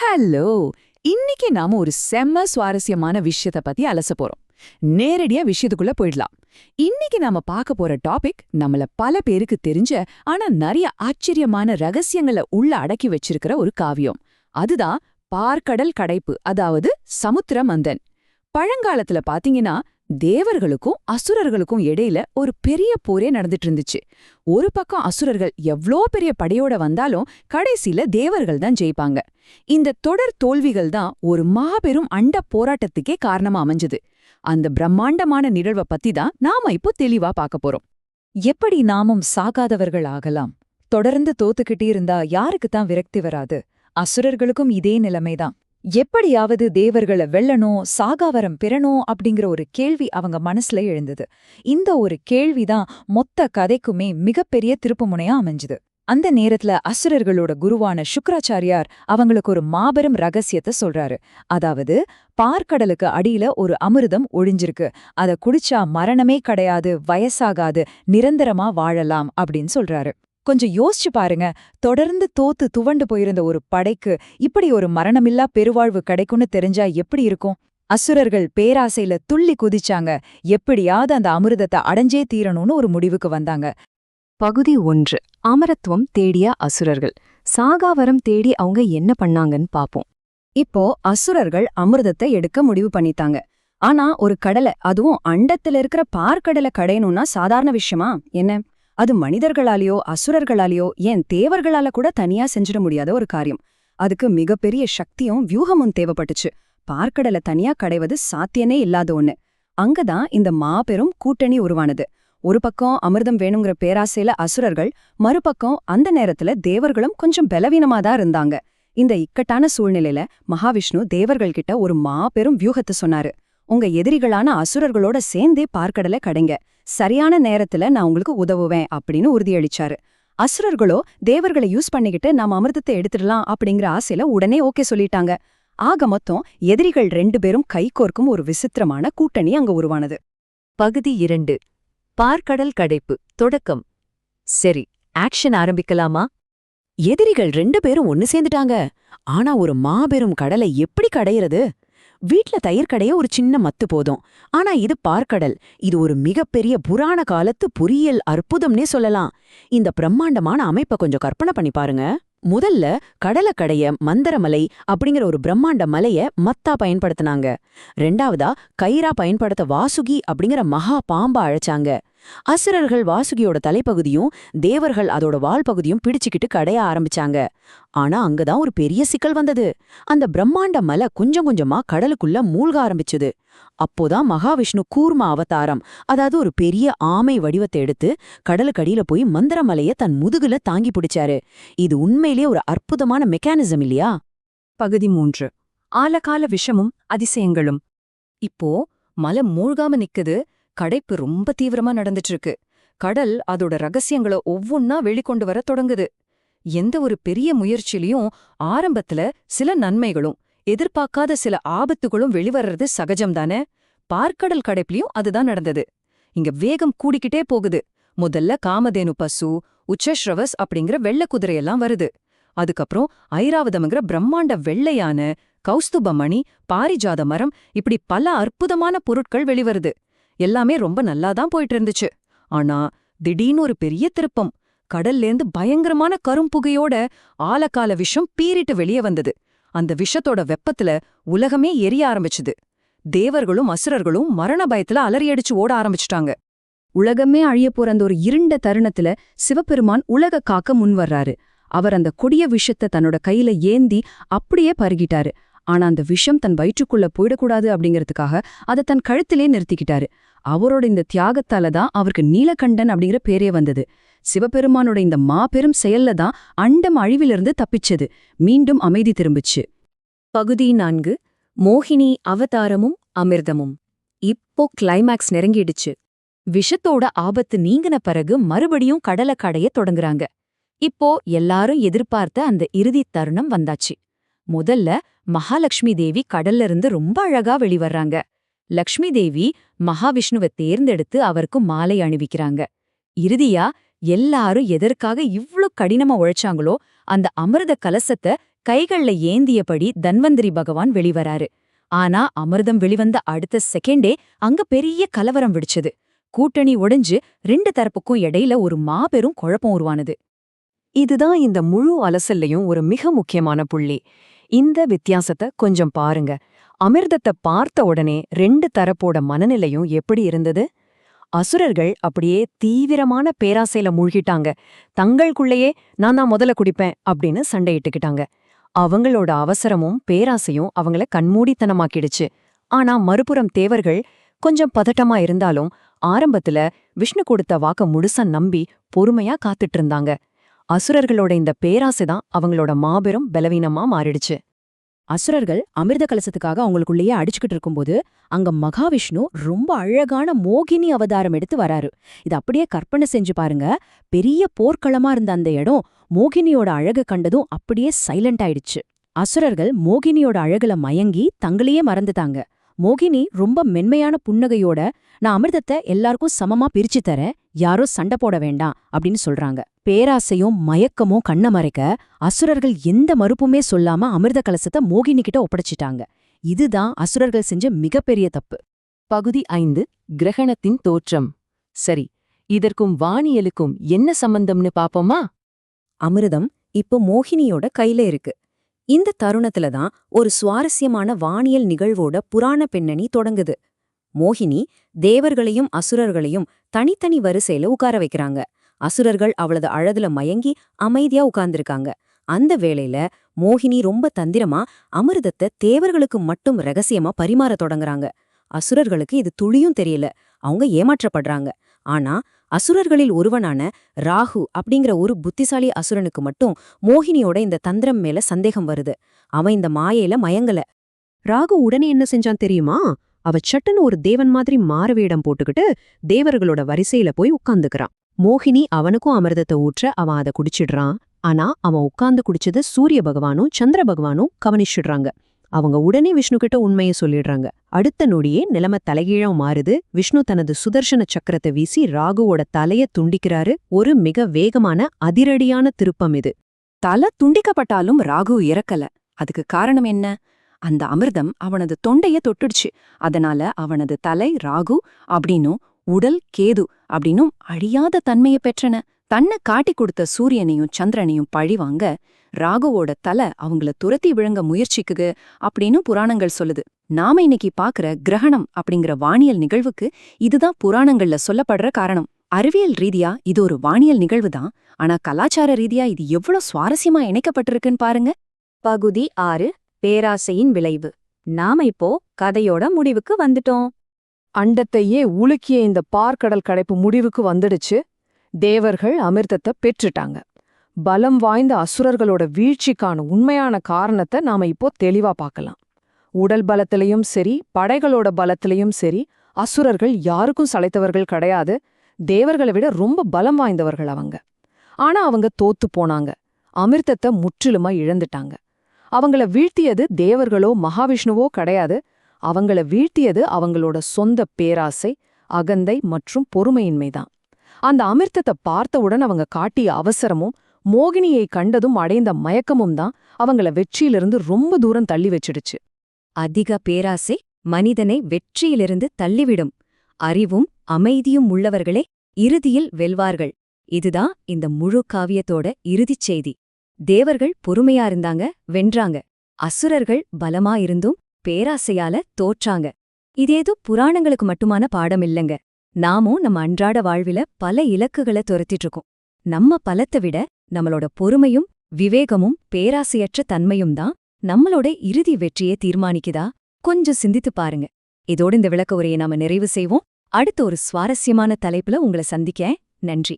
Hello. இன்னைக்கு நாம ஒரு செம்ம சுவாரஸ்யமான விஷயத்த பத்தி அலச போறோம். நேரடியா விஷயத்துக்குள்ள போயிடலாம். இன்னைக்கு நாம பார்க்க போற டாபிக் நம்மள பல பேருக்கு தெரிஞ்ச ஆனா நிறைய ஆச்சரியமான ரகசியங்களை உள்ள அடக்கி வச்சிருக்கிற ஒரு காவியம். அதுதான் பார்க்கடல் கடைப்பு, அதாவது சமுத்திர மந்தன். பழங்காலத்துல பாத்தீங்கன்னா தேவர்களுக்கும் அசுரர்களுக்கும் இடையில ஒரு பெரிய போரே நடந்துட்டு இருந்துச்சு. ஒரு பக்கம் அசுரர்கள் எவ்ளோ பெரிய படையோட வந்தாலும் கடைசியில தேவர்கள் தான் ஜெயிப்பாங்க. இந்த தொடர் தோல்விகள் தான் ஒரு மாபெரும் அண்ட போராட்டத்துக்கே காரணமா அமைஞ்சது. அந்த பிரம்மாண்டமான நிகழ்வை பத்தி தான் நாம இப்போ தெளிவா பார்க்க போறோம். எப்படி நாமும் சாகாதவர்கள் ஆகலாம்? தொடர்ந்து தோத்துக்கிட்டே இருந்தா யாருக்குத்தான் விரக்தி வராது? அசுரர்களுக்கும் இதே நிலைமைதான். எப்படியாவது தேவர்களை வெல்லணும், சாகாவரம் பெறணும் அப்படிங்கிற ஒரு கேள்வி அவங்க மனசுல எழுந்தது. இந்த ஒரு கேள்விதான் மொத்த கதைக்குமே மிகப்பெரிய திருப்புமுனையா அமைஞ்சுது. அந்த நேரத்துல அசுரர்களோட குருவான சுக்ராச்சாரியார் அவங்களுக்கு ஒரு மாபெரும் ரகசியத்தை சொல்றாரு. அதாவது, பார்க்கடலுக்கு அடியில ஒரு அமிர்தம் ஒழிஞ்சிருக்கு, அத குடிச்சா மரணமே கிடையாது, வயசாகாது, நிரந்தரமா வாழலாம் அப்படின்னு சொல்றாரு. கொஞ்சம் யோசிச்சு பாருங்க, தொடர்ந்து தோத்து துவண்டு போயிருந்த ஒரு படைக்கு இப்படி ஒரு மரணமில்லா பெருவாழ்வு கிடைக்கும்னு தெரிஞ்சா எப்படி இருக்கும்? அசுரர்கள் பேராசையில துள்ளி குதிச்சாங்க. எப்படியாவது அந்த அமிர்தத்தை அடைஞ்சே தீரணும்னு ஒரு முடிவுக்கு வந்தாங்க. பகுதி 1. அமரத்துவம் தேடிய அசுரர்கள். சாகாவரம் தேடி அவங்க என்ன பண்ணாங்கன்னு பாப்போம். இப்போ அசுரர்கள் அமிர்தத்தை எடுக்க முடிவு பண்ணிட்டாங்க. ஆனா ஒரு கடலை, அதுவும் அண்டத்துல இருக்கிற பார்க்கடலை கடையணும்னா சாதாரண விஷயமா என்ன? அது மனிதர்களாலேயோ அசுரர்களாலேயோ ஏன் தேவர்களால கூட தனியா செஞ்சிட முடியாத ஒரு காரியம். அதுக்கு மிகப்பெரிய சக்தியும் வியூகமும் தேவைப்பட்டுச்சு. பார்க்கடலை தனியா கடைவது சாத்தியனே இல்லாத ஒண்ணு. அங்கதான் இந்த மாபெரும் கூட்டணி உருவானது. ஒரு பக்கம் அமிர்தம் வேணுங்கிற பேராசையில அசுரர்கள், மறுபக்கம் அந்த நேரத்துல தேவர்களும் கொஞ்சம் பலவீனமாதான் இருந்தாங்க. இந்த இக்கட்டான சூழ்நிலையில மகாவிஷ்ணு தேவர்கள்கிட்ட ஒரு மாபெரும் வியூகத்தை சொன்னாரு. உங்க எதிரிகளான அசுரர்களோட சேர்ந்தே பார்க்கடலை கடைங்க, சரியான நேரத்துல நான் உங்களுக்கு உதவுவேன் அப்படின்னு உறுதியளிச்சாரு. அசுரர்களோ தேவர்களை யூஸ் பண்ணிக்கிட்டு நாம அமிர்தத்தை எடுத்துடலாம் அப்படிங்கிற ஆசையில உடனே ஓகே சொல்லிட்டாங்க. ஆக மொத்தம் எதிரிகள் 2 பேரும் கைகோர்க்கும் ஒரு விசித்திரமான கூட்டணி அங்க உருவானது. பகுதி 2. பார்க்கடல் கடைப்பு தொடக்கம். சரி, ஆக்ஷன் ஆரம்பிக்கலாமா? எதிரிகள் 2 பேரும் ஒன்னு சேர்ந்துட்டாங்க. ஆனா ஒரு மாபெரும் கடலை எப்படி கடையிறது? வீட்ல தயிர் கடைய ஒரு சின்ன மத்து போதும். ஆனா இது பார்க்கடல். இது ஒரு மிகப்பெரிய புராண காலத்து பொறியியல் அற்புதம்னே சொல்லலாம். இந்த பிரம்மாண்டமான அமைப்பை கொஞ்சம் கற்பனை பண்ணி பாருங்க. முதல்ல கடலை கடைய மந்தரமலை அப்படிங்கிற ஒரு பிரம்மாண்ட மலைய மத்தா பயன்படுத்தினாங்க. 2வதா கயிறா பயன்படுத்த வாசுகி அப்படிங்கிற மகா பாம்பா அழைச்சாங்க. அசுரர்கள் வாசுகியோட தலைப்பகுதியும் தேவர்கள் அதோட வால் பகுதியும் பிடிச்சுக்கிட்டு கடைய ஆரம்பிச்சாங்க. ஆனா அங்கதான் ஒரு பெரிய சிக்கல் வந்தது. அந்த பிரம்மாண்ட மலை கொஞ்சம் கொஞ்சமா கடலுக்குள்ள மூழ்க ஆரம்பிச்சுது. அப்போதான் மகாவிஷ்ணு கூர்ம அவதாரம், அதாவது ஒரு பெரிய ஆமை வடிவத்தை எடுத்து கடலுக்கடியில போய் மந்திரமலைய தன் முதுகுல தாங்கி பிடிச்சாரு. இது உண்மையிலேயே ஒரு அற்புதமான மெக்கானிசம் இல்லையா? பகுதி 3. ஆலகால விஷமும் அதிசயங்களும். இப்போ மலை மூழ்காம நிக்குது. கடைப்பு ரொம்ப தீவிரமா நடந்துட்டு இருக்கு. கடல் அதோட ரகசியங்களை ஒவ்வொன்னா வெளிக்கொண்டு வர தொடங்குது. எந்த ஒரு பெரிய முயற்சியிலையும் ஆரம்பத்துல சில நன்மைகளும் எதிர்பார்க்காத சில ஆபத்துகளும் வெளிவர்றது சகஜம்தானே? பார்க்கடல் கடைப்புலயும் அதுதான் நடந்தது. இங்க வேகம் கூடிக்கிட்டே போகுது. முதல்ல காமதேனு பசு, உச்சஸ்ரவஸ் அப்படிங்கிற வெள்ளை குதிரையெல்லாம் வருது. அதுக்கப்புறம் ஐராவதம்ங்கிற பிரம்மாண்ட வெள்ளையான, கௌஸ்துபமணி, பாரிஜாத மரம், இப்படி பல அற்புதமான பொருட்கள் வெளிவருது. எல்லாமே ரொம்ப நல்லாதான் போயிட்டு இருந்துச்சு. ஆனா திடீர்னு ஒரு பெரிய திருப்பம். கடல்லேந்து பயங்கரமான கரும்புகையோட ஆலகால விஷம் பீறிட்டு வெளியே வந்தது. அந்த விஷத்தோட வெப்பத்துல உலகமே எரிய ஆரம்பிச்சுது. தேவர்களும் அசுரர்களும் மரண பயத்துல அலறியடிச்சு ஓட ஆரம்பிச்சுட்டாங்க. உலகமே அழிய போற அந்த ஒரு இருண்ட தருணத்துல சிவபெருமான் உலக காக்க முன்வர்றாரு. அவர் அந்த கொடிய விஷத்தை தன்னோட கையில ஏந்தி அப்படியே பருகிட்டாரு. ஆனா அந்த விஷம் தன் வயிற்றுக்குள்ள போயிடக்கூடாது அப்படிங்கறதுக்காக அதை தன் கழுத்திலே நிறுத்திக்கிட்டாரு. அவரோட இந்த தியாகத்தால தான் அவருக்கு நீலகண்டன் அப்படிங்கிற பேரே வந்தது. சிவபெருமானோட இந்த மாபெரும் செயல்ல தான் அண்டம் அழிவிலிருந்து தப்பிச்சது, மீண்டும் அமைதி திரும்பிச்சு. பகுதி 4. மோகினி அவதாரமும் அமிர்தமும். இப்போ கிளைமேக்ஸ் நெருங்கிடுச்சு. விஷத்தோட ஆபத்து நீங்கின பிறகு மறுபடியும் கடலை கடைய தொடங்குறாங்க. இப்போ எல்லாரும் எதிர்பார்த்த அந்த இறுதி தருணம் வந்தாச்சு. முதல்ல மகாலட்சுமி தேவி கடல்ல இருந்து ரொம்ப அழகா வெளிவர்றாங்க. லக்ஷ்மி தேவி மகாவிஷ்ணுவை தேர்ந்தெடுத்து அவருக்கு மாலை அணிவிக்கிறாங்க. இறுதியா எல்லாரும் எதற்காக இவ்ளோ கடினமா உழைச்சாங்களோ அந்த அமிர்த கலசத்தை கைகள்ல ஏந்தியபடி தன்வந்திரி பகவான் வெளிவராரு. ஆனா அமிர்தம் வெளிவந்த அடுத்த செகண்டே அங்க பெரிய கலவரம் வெடிச்சது. கூட்டணி உடைஞ்சு 2 தரப்புக்கும் இடையில ஒரு மாபெரும் குழப்பம் உருவானது. இதுதான் இந்த முழு அலசல்லையும் ஒரு மிக முக்கியமான புள்ளி. இந்த வித்தியாசத்தை கொஞ்சம் பாருங்க. அமிர்தத்தை பார்த்த உடனே 2 தரப்போட மனநிலையும் எப்படி இருந்தது? அசுரர்கள் அப்படியே தீவிரமான பேராசையில மூழ்கிட்டாங்க. தங்களுக்குள்ளேயே நான் தான் முதல்ல குடிப்பேன் அப்படின்னு சண்டையிட்டுக்கிட்டாங்க. அவங்களோட அவசரமும் பேராசையும் அவங்கள கண்மூடித்தனமாக்கிடுச்சு. ஆனா மறுபுறம் தேவர்கள் கொஞ்சம் பதட்டமா இருந்தாலும் ஆரம்பத்துல விஷ்ணு கொடுத்த வாக்க முழுசா நம்பி பொறுமையா காத்துட்டு இருந்தாங்க. அசுரர்களோட இந்த பேராசைதான் அவங்களோட மாபெரும் பலவீனமா மாறிடுச்சு. அசுரர்கள் அமிர்த கலசத்துக்காக அவங்களுக்குள்ளேயே அடிச்சுக்கிட்டு இருக்கும்போது அங்க மகாவிஷ்ணு ரொம்ப அழகான மோகினி அவதாரம் எடுத்து வராரு. இது அப்படியே கற்பனை செஞ்சு பாருங்க. பெரிய போர்க்களமா இருந்த அந்த இடம் மோகினியோட அழக கண்டதும் அப்படியே சைலண்ட் ஆயிடுச்சு. அசுரர்கள் மோகினியோட அழகுல மயங்கி தங்களையே மறந்துட்டாங்க. மோகினி ரொம்ப மென்மையான புன்னகையோட நான் அமிர்தத்தை எல்லாருக்கும் சமமா பிரிச்சு தரேன், யாரும் சண்டை போட வேண்டாம் அப்படின்னு சொல்றாங்க. பேராசையும் மயக்கமும் கண்ண மறைக்க அசுரர்கள் எந்த மறுப்புமே சொல்லாம அமிர்த கலசத்தை மோகினி கிட்ட ஒப்படைச்சிட்டாங்க. இதுதான் அசுரர்கள் செஞ்ச மிகப்பெரிய தப்பு. பகுதி 5 கிரகணத்தின் தோற்றம். சரி, இதற்கும் வானியலுக்கும் என்ன சம்பந்தம்னு பாப்போமா? அமிர்தம் இப்போ மோகினியோட கையில இருக்கு. இந்த தருணத்துல தான் ஒரு சுவாரஸ்யமான வானியல் நிகழ்வோட புராண பின்னணி தொடங்குது. மோகினி தேவர்களையும் அசுரர்களையும் தனித்தனி வரிசையில உட்கார வைக்கிறாங்க. அசுரர்கள் அவளது அழகுல மயங்கி அமைதியா உட்கார்ந்திருக்காங்க. அந்த வேளையில மோகினி ரொம்ப தந்திரமா அமிர்தத்தை தேவர்களுக்கு மட்டும் ரகசியமா பரிமாற தொடங்குறாங்க. அசுரர்களுக்கு இது துளியும் தெரியல. அவங்க ஏமாற்றப்படுறாங்க. ஆனா அசுரர்களில் ஒருவனான ராகு அப்படிங்கிற ஒரு புத்திசாலி அசுரனுக்கு மட்டும் மோகினியோட இந்த தந்திரம் மேல சந்தேகம் வருது. அவன் இந்த மாயையில மயங்கல. ராகு உடனே என்ன செஞ்சான் தெரியுமா? அவ சட்டுன்னு ஒரு தேவன் மாதிரி மாறுவேடம் போட்டுக்கிட்டு தேவர்களோட வரிசையில போய் உட்கார்ந்துக்கிறான். மோகினி அவனுக்கும் அமிர்தத்தை ஊற்ற அவன் அதை குடிச்சிடுறான். ஆனா அவன் உட்கார்ந்து குடிச்சது சூரிய பகவானும் சந்திர பகவானும் கவனிச்சிடுறாங்க. அவங்க உடனே விஷ்ணு கிட்ட உண்மையை சொல்லிடுறாங்க. அடுத்த நொடியே நிலைமை தலைகீழா மாறுது. விஷ்ணு தனது சுதர்சன சக்கரத்தை வீசி ராகுவோட தலைய துண்டிக்கிறாரு. ஒரு மிக வேகமான அதிரடியான திருப்பம் இது. தலை துண்டிக்கப்பட்டாலும் ராகு இறக்கல. அதுக்கு காரணம் என்ன? அந்த அமிர்தம் அவனது தொண்டைய தொட்டுடுச்சு. அதனால அவனது தலை ராகு அப்படின்னும் உடல் கேது அப்படின்னும் அழியாத தன்மையை பெற்றன. தன்னை காட்டி கொடுத்த சூரியனையும் சந்திரனையும் பழிவாங்க ராகுவோட தலை அவங்கள துரத்தி விழுங்க முயற்சிக்குது அப்படின்னு புராணங்கள் சொல்லுது. நாம இன்னைக்கு பாக்குற கிரகணம் அப்படிங்கிற வானியல் நிகழ்வுக்கு இதுதான் புராணங்கள்ல சொல்லப்படுற காரணம். அறிவியல் ரீதியா இது ஒரு வானியல் நிகழ்வு தான். ஆனா கலாச்சார ரீதியா இது எவ்வளவு சுவாரஸ்யமா இணைக்கப்பட்டிருக்குன்னு பாருங்க. பகுதி 6 பேராசையின் விளைவு. நாம இப்போ கதையோட முடிவுக்கு வந்துட்டோம். அண்டத்தையே உலுக்கிய இந்த பார்க்கடல் கடைப்பு முடிவுக்கு வந்துடுச்சு. தேவர்கள் அமிர்தத்தை பெற்றுட்டாங்க. பலம் வாய்ந்த அசுரர்களோட வீழ்ச்சிக்கான உண்மையான காரணத்தை நாம இப்போ தெளிவா பார்க்கலாம். உடல் பலத்திலையும் சரி, படைகளோட பலத்திலையும் சரி, அசுரர்கள் யாருக்கும் சளைத்தவர்கள் கிடையாது. தேவர்களை விட ரொம்ப பலம் வாய்ந்தவர்கள் அவங்க. ஆனா அவங்க தோத்து போனாங்க. அமிர்தத்தை முற்றிலுமா இழந்துட்டாங்க. அவங்கள வீழ்த்தியது தேவர்களோ மகாவிஷ்ணுவோ கிடையாது. அவங்கள வீழ்த்தியது அவங்களோட சொந்த பேராசை, அகந்தை மற்றும் பொறுமையின்மைதான். அந்த அமிர்தத்தை பார்த்தவுடன் அவங்க காட்டிய அவசரமும் மோகினியை கண்டதும் அடைந்த மயக்கமும் தான் அவங்கள வெற்றியிலிருந்து ரொம்ப தூரம் தள்ளி வச்சிடுச்சு. அதிக பேராசை மனிதனை வெற்றியிலிருந்து தள்ளிவிடும். அறிவும் அமைதியும் உள்ளவர்களே இறுதியில் வெல்வார்கள். இதுதான் இந்த முழு காவியத்தோட இறுதிச் செய்தி. தேவர்கள் பொறுமையா இருந்தாங்க, வென்றாங்க. அசுரர்கள் பலமா இருந்தும் பேராசையால தோற்றாங்க. இதேதோ புராணங்களுக்கு மட்டுமான பாடம் இல்லங்க. நாமும் நம்ம அன்றாட வாழ்வில பல இலக்குகளை துரத்திட்டு இருக்கோம். நம்ம பலத்தை விட நம்மளோட பொறுமையும் விவேகமும் பேராசையற்ற தன்மையும் தான் நம்மளோட இறுதி வெற்றியை தீர்மானிக்குதா? கொஞ்சம் சிந்தித்து பாருங்க. இதோடு இந்த விளக்க உரையை நாம நிறைவு செய்வோம். அடுத்த ஒரு சுவாரஸ்யமான தலைப்புல உங்களை சந்திக்க நன்றி.